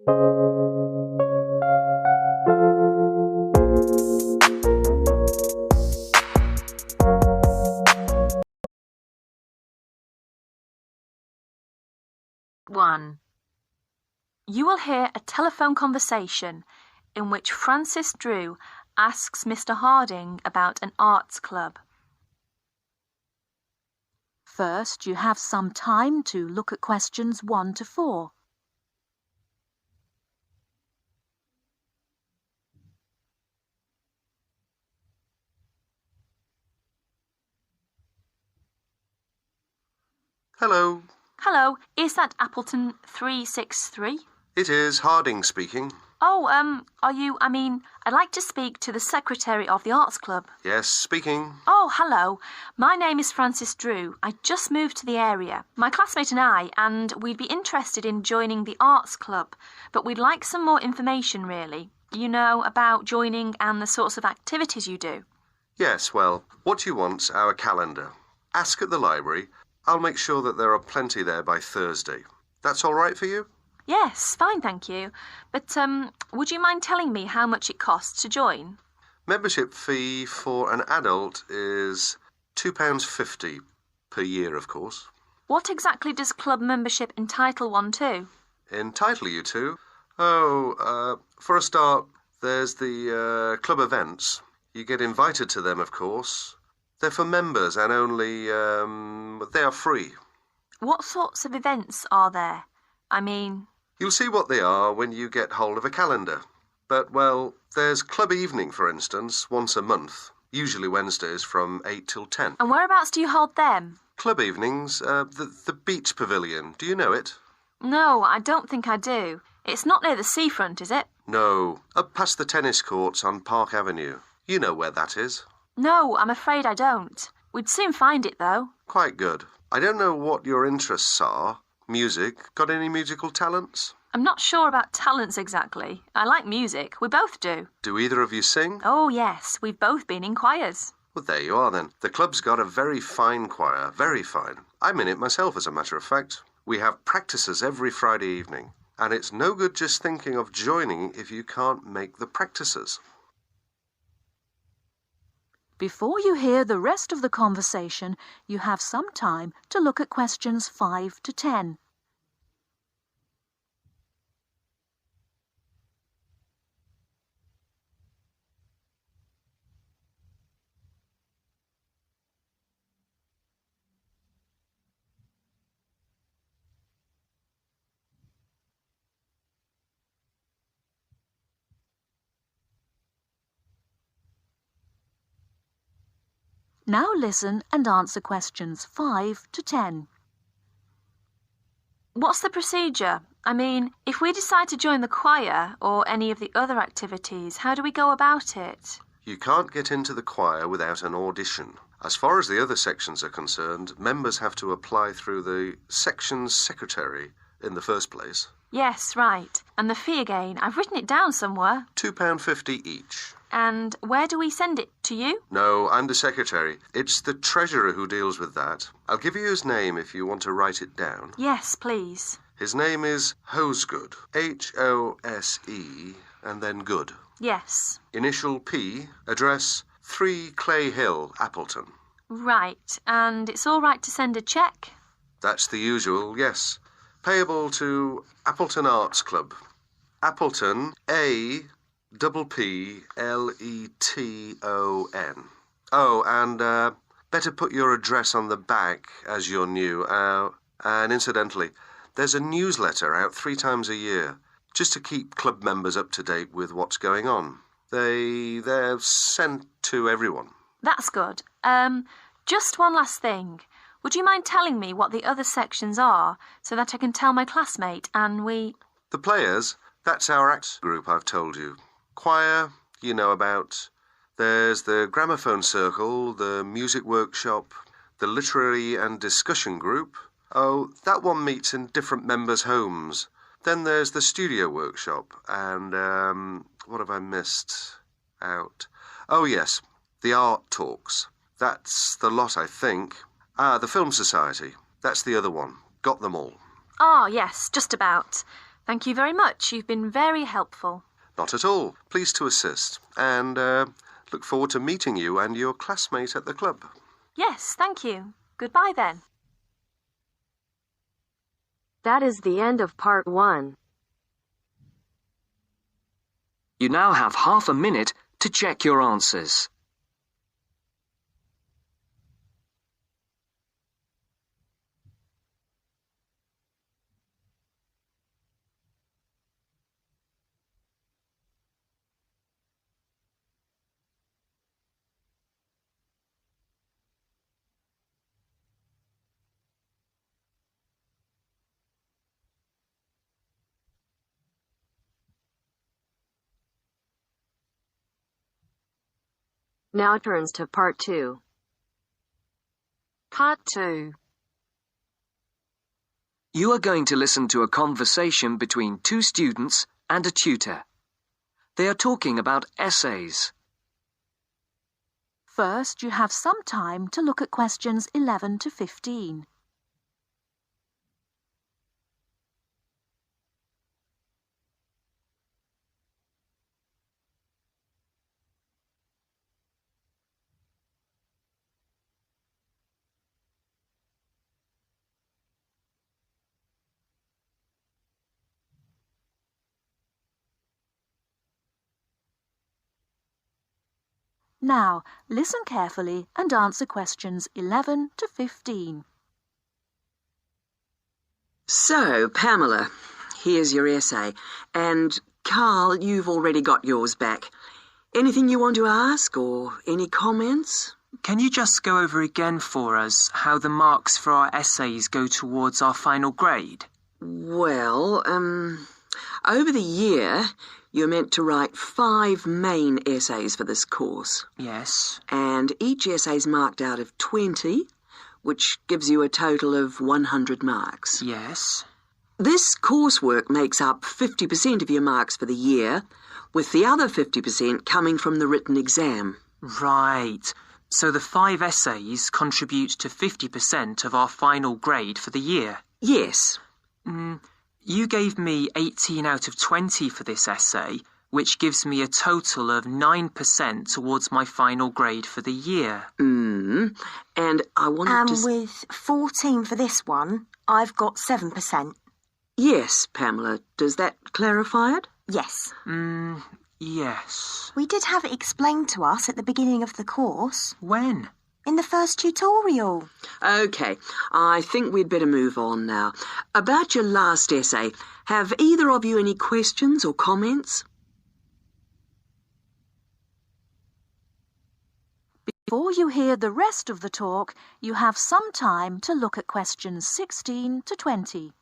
One. You will hear a telephone conversation in which Francis Drew asks Mr. Harding about an arts club. First, you have some time to look at questions 1 to 4. Hello. Hello, is that Appleton 363? It is Harding speaking. Oh, I'd like to speak to the secretary of the arts club. Yes, speaking. Oh, hello. My name is Francis Drew. I just moved to the area. My classmate and we'd be interested in joining the arts club, but we'd like some more information, really. You know, about joining and the sorts of activities you do. Yes, well, what you want's our calendar. Ask at the library. I'll make sure that there are plenty there by Thursday. That's all right for you? Yes, fine, thank you. But, would you mind telling me how much it costs to join? Membership fee for an adult is £2.50 per year, of course. What exactly does club membership entitle one to? Entitle you to? For a start, there's the club events. You get invited to them, of course. They're for members and only, they are free. What sorts of events are there? You'll see what they are when you get hold of a calendar. But, well, there's club evening, for instance, once a month, usually Wednesdays from 8 till 10. And whereabouts do you hold them? Club evenings, the beach pavilion. Do you know it? No, I don't think I do. It's not near the seafront, is it? No, up past the tennis courts on Park Avenue. You know where that is. No, I'm afraid I don't. We'd soon find it, though. Quite good. I don't know what your interests are. Music. Got any musical talents? I'm not sure about talents exactly. I like music. We both do. Do either of you sing? Oh, yes. We've both been in choirs. Well, there you are, then. The club's got a very fine choir. Very fine. I'm in it myself, as a matter of fact. We have practices every Friday evening. And it's no good just thinking of joining if you can't make the practices. Before you hear the rest of the conversation, you have some time to look at questions 5 to 10. Now listen and answer questions 5 to 10. What's the procedure? If we decide to join the choir or any of the other activities, how do we go about it? You can't get into the choir without an audition. As far as the other sections are concerned, members have to apply through the section's secretary in the first place. Yes, right. And the fee again, I've written it down somewhere. £2.50 each. And where do we send it? To you? No, I'm the secretary. It's the treasurer who deals with that. I'll give you his name if you want to write it down. Yes, please. His name is Hosegood. Hose and then Good. Yes. Initial P, address 3 Clay Hill, Appleton. Right. And it's all right to send a cheque? That's the usual, yes. Payable to Appleton Arts Club. Appleton, A-P-P-L-E-T-O-N. Oh, and better put your address on the back as you're new. And incidentally, there's a newsletter out 3 times a year, just to keep club members up to date with what's going on. They're sent to everyone. That's good. Just one last thing. Would you mind telling me what the other sections are, so that I can tell my classmate and we... The players, that's our act group I've told you. Choir, you know about. There's the gramophone circle, the music workshop, the literary and discussion group. Oh, that one meets in different members' homes. Then there's the studio workshop, and, what have I missed out? Oh, yes, the art talks. That's the lot, I think. The Film Society. That's the other one. Got them all. Oh, yes, just about. Thank you very much. You've been very helpful. Not at all. Pleased to assist. And look forward to meeting you and your classmate at the club. Yes, thank you. Goodbye then. That is the end of part 1. You now have half a minute to check your answers. Now it turns to part 2. Part 2. You are going to listen to a conversation between 2 students and a tutor. They are talking about essays. First, you have some time to look at questions 11 to 15. Now, listen carefully and answer questions 11 to 15. So, Pamela, here's your essay. And, Carl, you've already got yours back. Anything you want to ask or any comments? Can you just go over again for us how the marks for our essays go towards our final grade? Well, over the year, you're meant to write 5 main essays for this course. Yes. And each essay's marked out of 20, which gives you a total of 100 marks. Yes. This coursework makes up 50% of your marks for the year, with the other 50% coming from the written exam. Right. So the 5 essays contribute to 50% of our final grade for the year. Yes. You gave me 18 out of 20 for this essay, which gives me a total of 9% towards my final grade for the year. And I wanted to... with 14 for this one, I've got 7%. Yes, Pamela. Does that clarify it? Yes. Yes. We did have it explained to us at the beginning of the course. When? In the first tutorial. OK, I think we'd better move on now. About your last essay, have either of you any questions or comments? Before you hear the rest of the talk, you have some time to look at questions 16 to 20.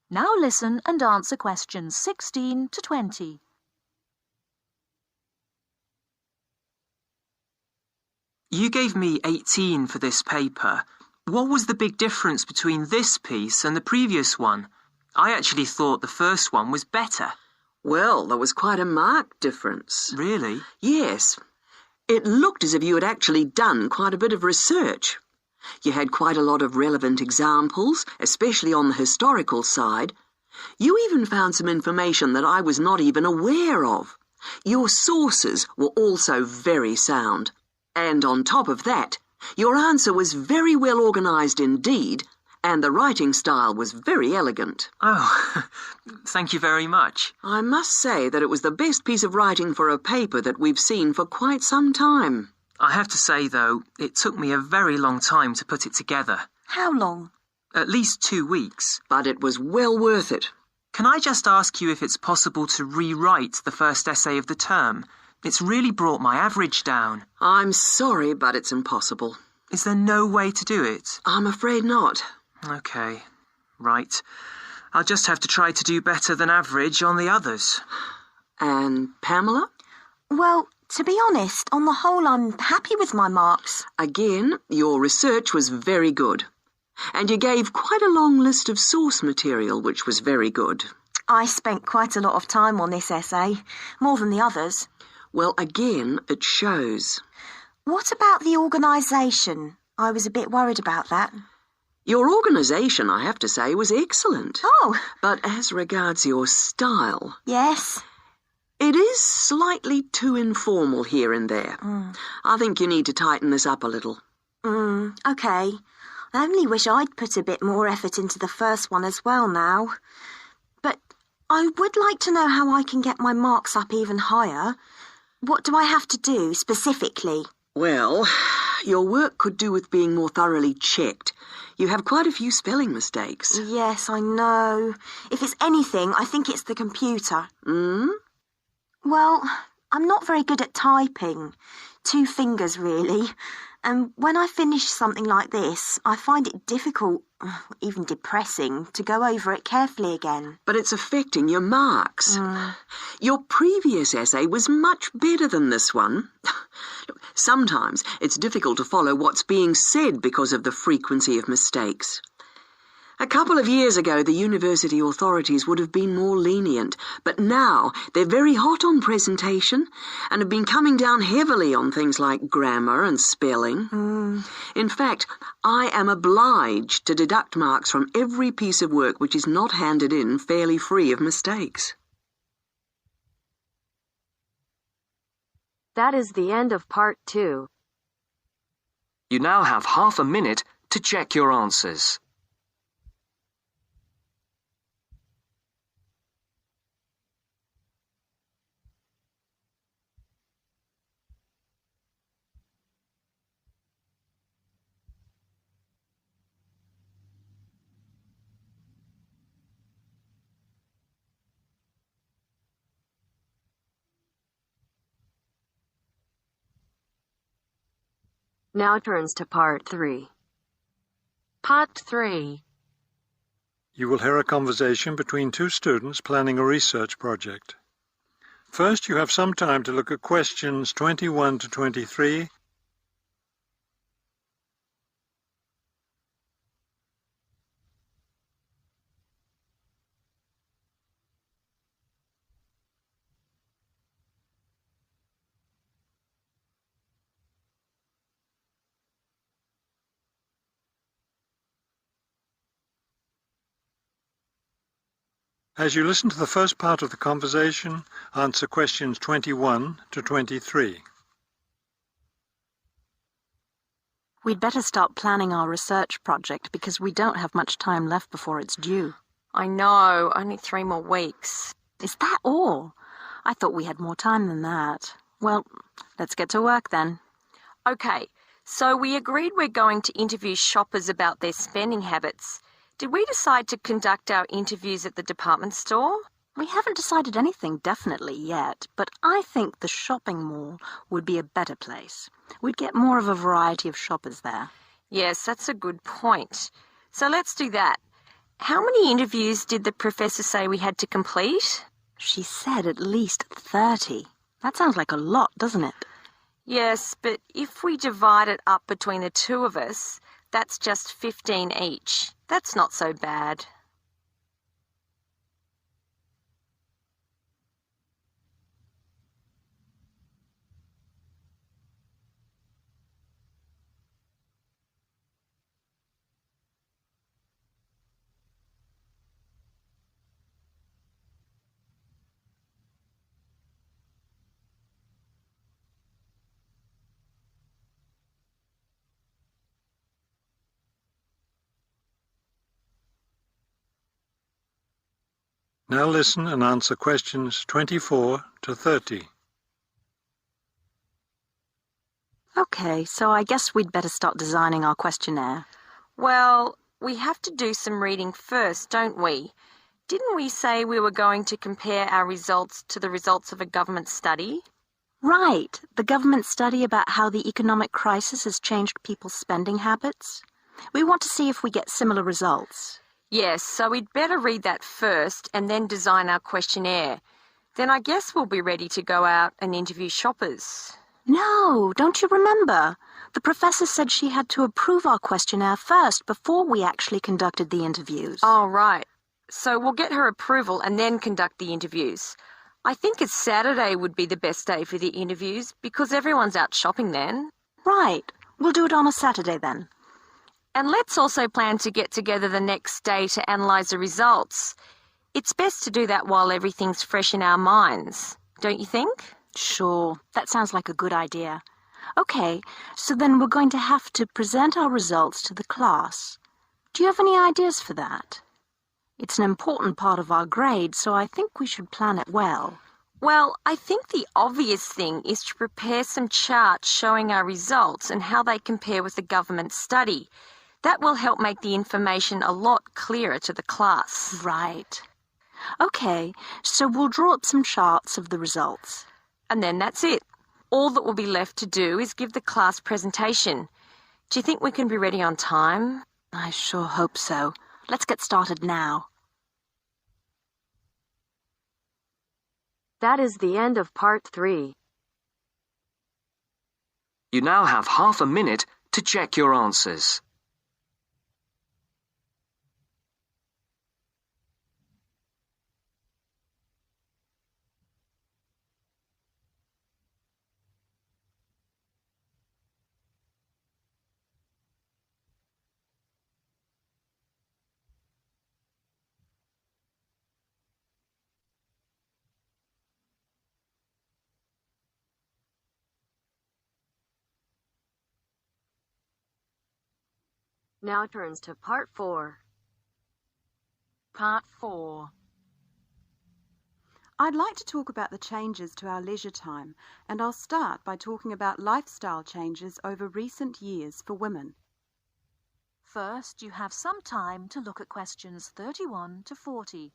Now listen and answer questions 16 to 20. You gave me 18 for this paper. What was the big difference between this piece and the previous one? I actually thought the first one was better. Well, there was quite a marked difference. Really? Yes. It looked as if you had actually done quite a bit of research. You had quite a lot of relevant examples, especially on the historical side. You even found some information that I was not even aware of. Your sources were also very sound. And on top of that, your answer was very well organised indeed, and the writing style was very elegant. Oh, thank you very much. I must say that it was the best piece of writing for a paper that we've seen for quite some time. I have to say, though, it took me a very long time to put it together. How long? At least 2 weeks. But it was well worth it. Can I just ask you if it's possible to rewrite the first essay of the term? It's really brought my average down. I'm sorry, but it's impossible. Is there no way to do it? I'm afraid not. OK. Right. I'll just have to try to do better than average on the others. And Pamela? Well, To be honest, on the whole, I'm happy with my marks. Again, your research was very good. And you gave quite a long list of source material, which was very good. I spent quite a lot of time on this essay, more than the others. Well, again, it shows. What about the organisation? I was a bit worried about that. Your organisation, I have to say, was excellent. Oh. But as regards your style... Yes? It is slightly too informal here and there. I think you need to tighten this up a little. OK. I only wish I'd put a bit more effort into the first one as well now. But I would like to know how I can get my marks up even higher. What do I have to do, specifically? Well, your work could do with being more thoroughly checked. You have quite a few spelling mistakes. Yes, I know. If it's anything, I think it's the computer. Well, I'm not very good at typing. 2 fingers, really. And when I finish something like this, I find it difficult, even depressing, to go over it carefully again. But it's affecting your marks. Your previous essay was much better than this one. Sometimes it's difficult to follow what's being said because of the frequency of mistakes. A couple of years ago, the university authorities would have been more lenient, but now they're very hot on presentation and have been coming down heavily on things like grammar and spelling. In fact, I am obliged to deduct marks from every piece of work which is not handed in fairly free of mistakes. That is the end of part 2. You now have half a minute to check your answers. Now turns to part 3. Part 3. You will hear a conversation between 2 students planning a research project. First, you have some time to look at questions 21 to 23. As you listen to the first part of the conversation, answer questions 21 to 23. We'd better start planning our research project because we don't have much time left before it's due. I know, only 3 more weeks. Is that all? I thought we had more time than that. Well, let's get to work then. OK, so we agreed we're going to interview shoppers about their spending habits. Did we decide to conduct our interviews at the department store? We haven't decided anything definitely yet, but I think the shopping mall would be a better place. We'd get more of a variety of shoppers there. Yes, that's a good point. So let's do that. How many interviews did the professor say we had to complete? She said at least 30. That sounds like a lot, doesn't it? Yes, but if we divide it up between the 2 of us, that's just 15 each. That's not so bad. Now listen and answer questions 24 to 30. Okay, so I guess we'd better start designing our questionnaire. Well, we have to do some reading first, don't we? Didn't we say we were going to compare our results to the results of a government study? Right, the government study about how the economic crisis has changed people's spending habits. We want to see if we get similar results. Yes, so we'd better read that first and then design our questionnaire. Then I guess we'll be ready to go out and interview shoppers. No, don't you remember? The professor said she had to approve our questionnaire first before we actually conducted the interviews. Oh, right. So we'll get her approval and then conduct the interviews. I think a Saturday would be the best day for the interviews because everyone's out shopping then. Right. We'll do it on a Saturday then. And let's also plan to get together the next day to analyse the results. It's best to do that while everything's fresh in our minds, don't you think? Sure, that sounds like a good idea. Okay, so then we're going to have to present our results to the class. Do you have any ideas for that? It's an important part of our grade, so I think we should plan it well. Well, I think the obvious thing is to prepare some charts showing our results and how they compare with the government study. That will help make the information a lot clearer to the class. Right. Okay, so we'll draw up some charts of the results. And then that's it. All that will be left to do is give the class presentation. Do you think we can be ready on time? I sure hope so. Let's get started now. That is the end of part 3. You now have half a minute to check your answers. Now turns to part 4. Part 4. I'd like to talk about the changes to our leisure time, and I'll start by talking about lifestyle changes over recent years for women. First, you have some time to look at questions 31 to 40.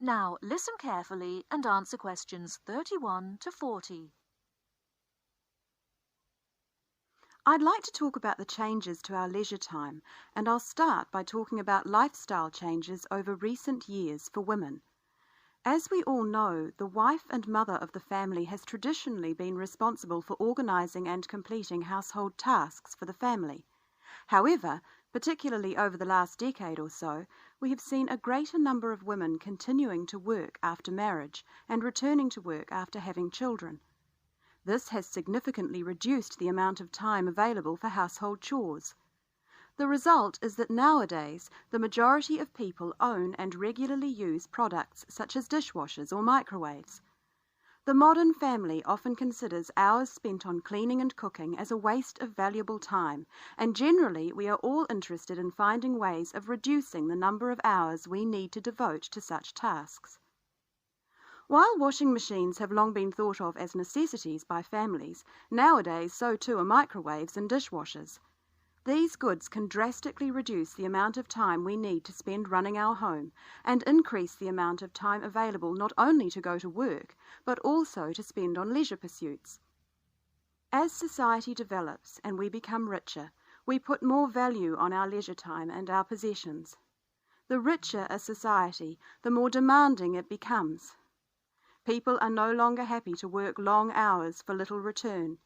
Now, listen carefully and answer questions 31 to 40. I'd like to talk about the changes to our leisure time, and I'll start by talking about lifestyle changes over recent years for women. As we all know, the wife and mother of the family has traditionally been responsible for organising and completing household tasks for the family. However, particularly over the last decade or so, we have seen a greater number of women continuing to work after marriage and returning to work after having children. This has significantly reduced the amount of time available for household chores. The result is that nowadays the majority of people own and regularly use products such as dishwashers or microwaves. The modern family often considers hours spent on cleaning and cooking as a waste of valuable time, and generally we are all interested in finding ways of reducing the number of hours we need to devote to such tasks. While washing machines have long been thought of as necessities by families, nowadays so too are microwaves and dishwashers. These goods can drastically reduce the amount of time we need to spend running our home and increase the amount of time available not only to go to work, but also to spend on leisure pursuits. As society develops and we become richer, we put more value on our leisure time and our possessions. The richer a society, the more demanding it becomes. People are no longer happy to work long hours for little return.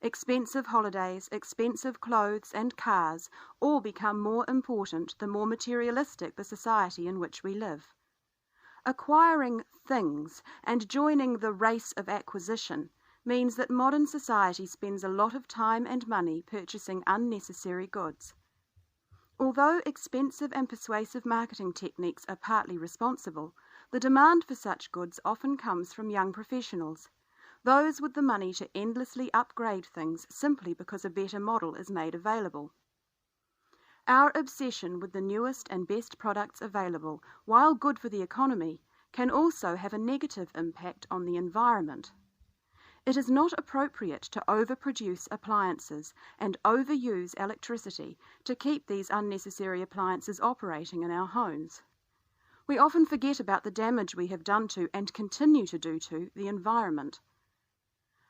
Expensive holidays, expensive clothes and cars all become more important the more materialistic the society in which we live. Acquiring things and joining the race of acquisition means that modern society spends a lot of time and money purchasing unnecessary goods. Although expensive and persuasive marketing techniques are partly responsible, the demand for such goods often comes from young professionals. those with the money to endlessly upgrade things simply because a better model is made available. Our obsession with the newest and best products available, while good for the economy, can also have a negative impact on the environment. It is not appropriate to overproduce appliances and overuse electricity to keep these unnecessary appliances operating in our homes. We often forget about the damage we have done to and continue to do to the environment.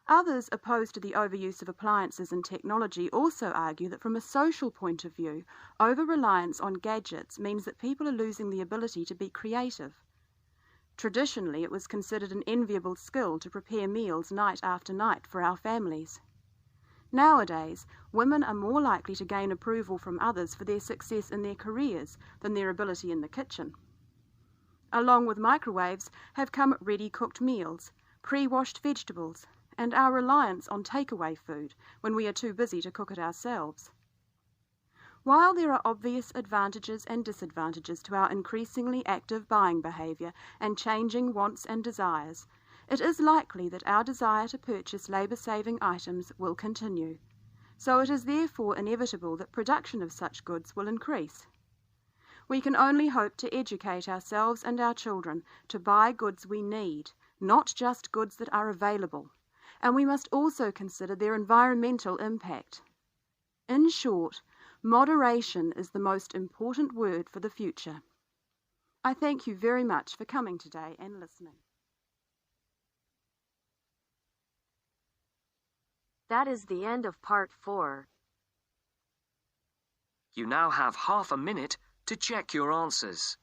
Others opposed to the overuse of appliances and technology also argue that from a social point of view, over-reliance on gadgets means that people are losing the ability to be creative. Traditionally, it was considered an enviable skill to prepare meals night after night for our families. Nowadays, women are more likely to gain approval from others for their success in their careers than their ability in the kitchen. Along with microwaves have come ready-cooked meals, pre-washed vegetables, and our reliance on takeaway food when we are too busy to cook it ourselves. While there are obvious advantages and disadvantages to our increasingly active buying behaviour and changing wants and desires, it is likely that our desire to purchase labour-saving items will continue, so it is therefore inevitable that production of such goods will increase. We can only hope to educate ourselves and our children to buy goods we need, not just goods that are available, and we must also consider their environmental impact. In short, moderation is the most important word for the future. I thank you very much for coming today and listening. That is the end of part 4. You now have half a minute to check your answers.